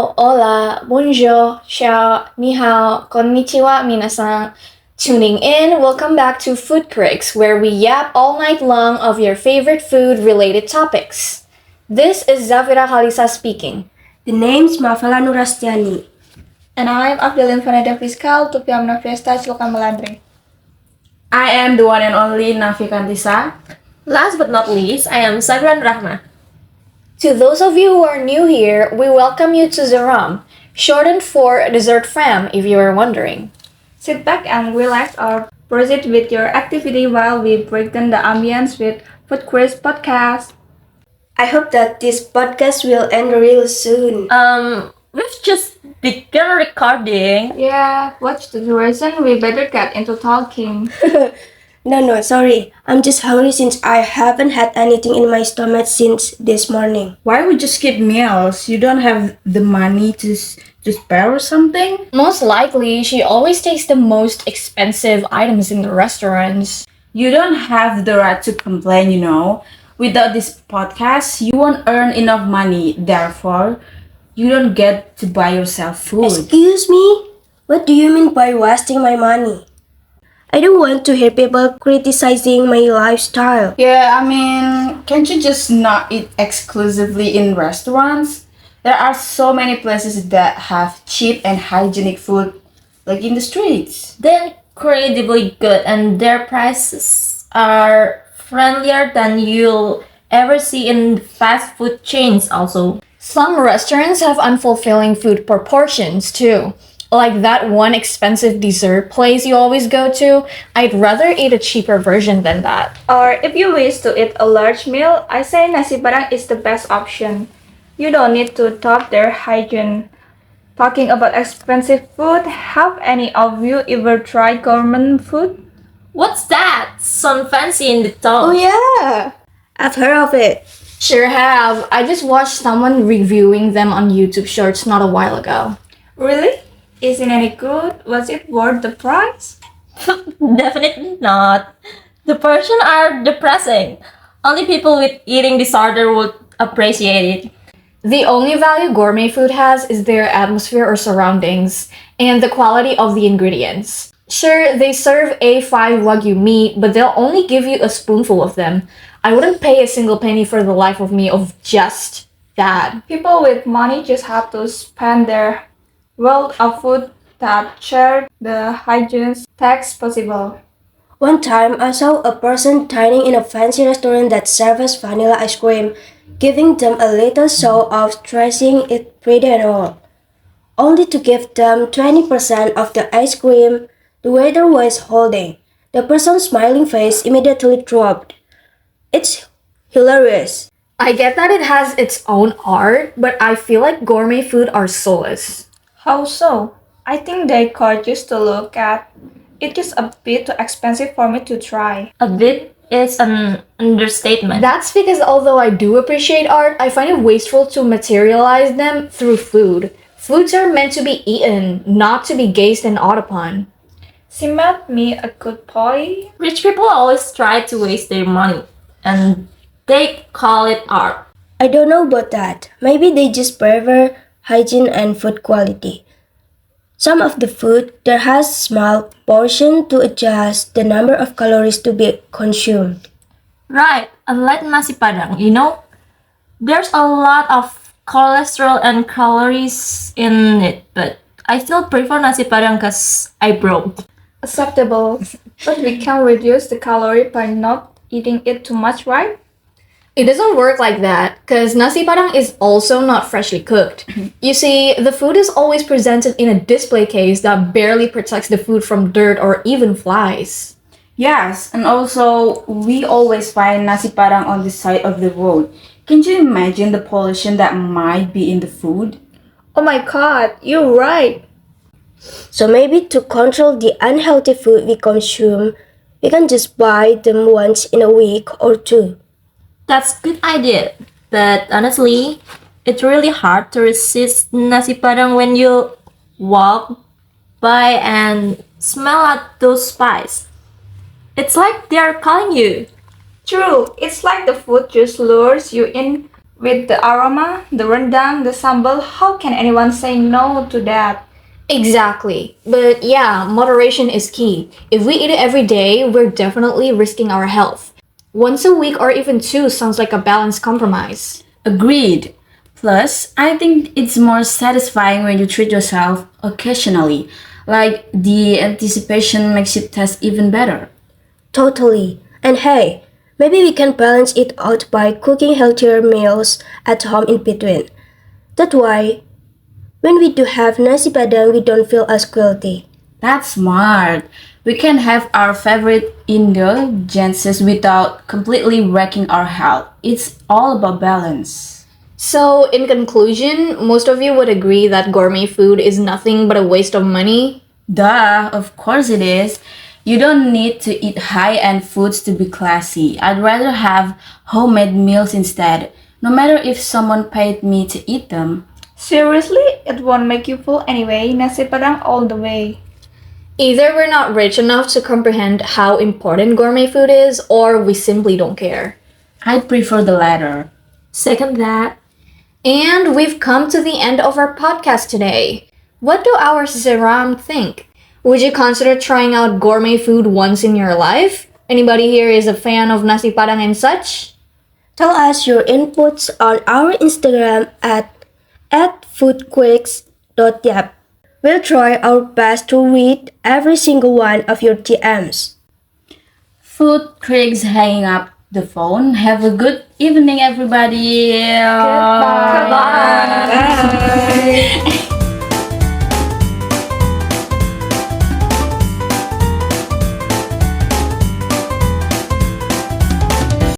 ciao, hola, bonjour, ciao, ni hao, konnichiwa, minasan. Tuning in, welcome back to FOODCRICS, where we yap all night long of your favorite food-related topics. This is Zhafira Khalisha speaking. The name's Mavela Nur Rastiani. And I'm Afdelyn Fanadya Viskal, Tuvi, Amna, Fiesta, Cilka, Melandri. I am the one and only Nafi Kantisa. Last but not least, I am Sabila and Rahmah. To those of you who are new here, we welcome you to Zeram, shortened for Dessert Fam if you are wondering. Sit back and relax or proceed with your activity while we break down the ambience with FOODCRICS podcast. I hope that this podcast will end real soon. We've just begun recording. Yeah, watch the duration, we better get into talking. No, sorry. I'm just hungry since I haven't had anything in my stomach since this morning. Why would you skip meals? You don't have the money to spare or something? Most likely, she always takes the most expensive items in the restaurants. You don't have the right to complain, you know. Without this podcast, you won't earn enough money. Therefore, you don't get to buy yourself food. Excuse me? What do you mean by wasting my money? I don't want to hear people criticizing my lifestyle. Yeah, I mean, can't you just not eat exclusively in restaurants? There are so many places that have cheap and hygienic food, like in the streets. They're incredibly good and their prices are friendlier than you'll ever see in fast food chains also. Some restaurants have unfulfilling food proportions too. Like that one expensive dessert place you always go to, I'd rather eat a cheaper version than that. Or if you wish to eat a large meal, I say nasi padang is the best option. You don't need to top their hygiene. Talking about expensive food, have any of you ever tried gourmet food? What's that? Some fancy in the Oh tone. yeah! I've heard of it. Sure have. I just watched someone reviewing them on YouTube Shorts not a while ago. Really? Isn't any good? Was it worth the price? Definitely not. The portions are depressing. Only people with eating disorder would appreciate it. The only value gourmet food has is their atmosphere or surroundings, and the quality of the ingredients. Sure, they serve A5 Wagyu meat, but they'll only give you a spoonful of them. I wouldn't pay a single penny for the life of me of just that. People with money just have to spend their wealth of food that share the highest tax possible. One time, I saw a person dining in a fancy restaurant that serves vanilla ice cream, giving them a little show of dressing it pretty and all. Only to give them 20% of the ice cream the waiter was holding. The person's smiling face immediately dropped. It's hilarious. I get that it has its own art, but I feel like gourmet food are soulless. How so? I think they're gorgeous to look at. It is a bit too expensive for me to try. A bit is an understatement. That's because although I do appreciate art, I find it wasteful to materialize them through food. Foods are meant to be eaten, not to be gazed and awed upon. She made me a good point. Rich people always try to waste their money, and they call it art. I don't know about that. Maybe they just prefer hygiene and food quality. Some of the food there has small portion to adjust the number of calories to be consumed. Right, unlike nasi padang, there's a lot of cholesterol and calories in it, but I still prefer nasi padang cause I broke. Acceptable. But we can reduce the calorie by not eating it too much, right? It doesn't work like that, because nasi padang is also not freshly cooked. You see, the food is always presented in a display case that barely protects the food from dirt or even flies. Yes, and also, we always find nasi padang on the side of the road. Can you imagine the pollution that might be in the food? Oh my god, you're right. So maybe to control the unhealthy food we consume, we can just buy them once in a week or two. That's a good idea, but honestly, it's really hard to resist nasi padang when you walk by and smell out those spices. It's like they're calling you. True, it's like the food just lures you in With the aroma, the rendang, the sambal, how can anyone say no to that? Exactly. But yeah, moderation is key. If we eat it every day, we're definitely risking our health. Once a week or even two sounds like a balanced compromise. Agreed. Plus, I think it's more satisfying when you treat yourself occasionally. Like the anticipation makes it taste even better. Totally. And hey, maybe we can balance it out by cooking healthier meals at home in between. That's why, when we do have nasi padang, we don't feel as guilty. That's smart. We can have our favorite indulgences without completely wrecking our health. It's all about balance. So, in conclusion, most of you would agree that gourmet food is nothing but a waste of money. Duh, of course it is. You don't need to eat high-end foods to be classy. I'd rather have homemade meals instead, no matter if someone paid me to eat them. Seriously, it won't make you full anyway. Nasi padang all the way. Either we're not rich enough to comprehend how important gourmet food is, or we simply don't care. I'd prefer the latter. Second that. And we've come to the end of our podcast today. What do our Zeram think? Would you consider trying out gourmet food once in your life? Anybody here is a fan of nasi padang and such? Tell us your inputs on our Instagram at @foodcrics.yap. We'll try our best to read every single one of your DMs. Food critics hanging up the phone. Have a good evening, everybody. Goodbye. Bye.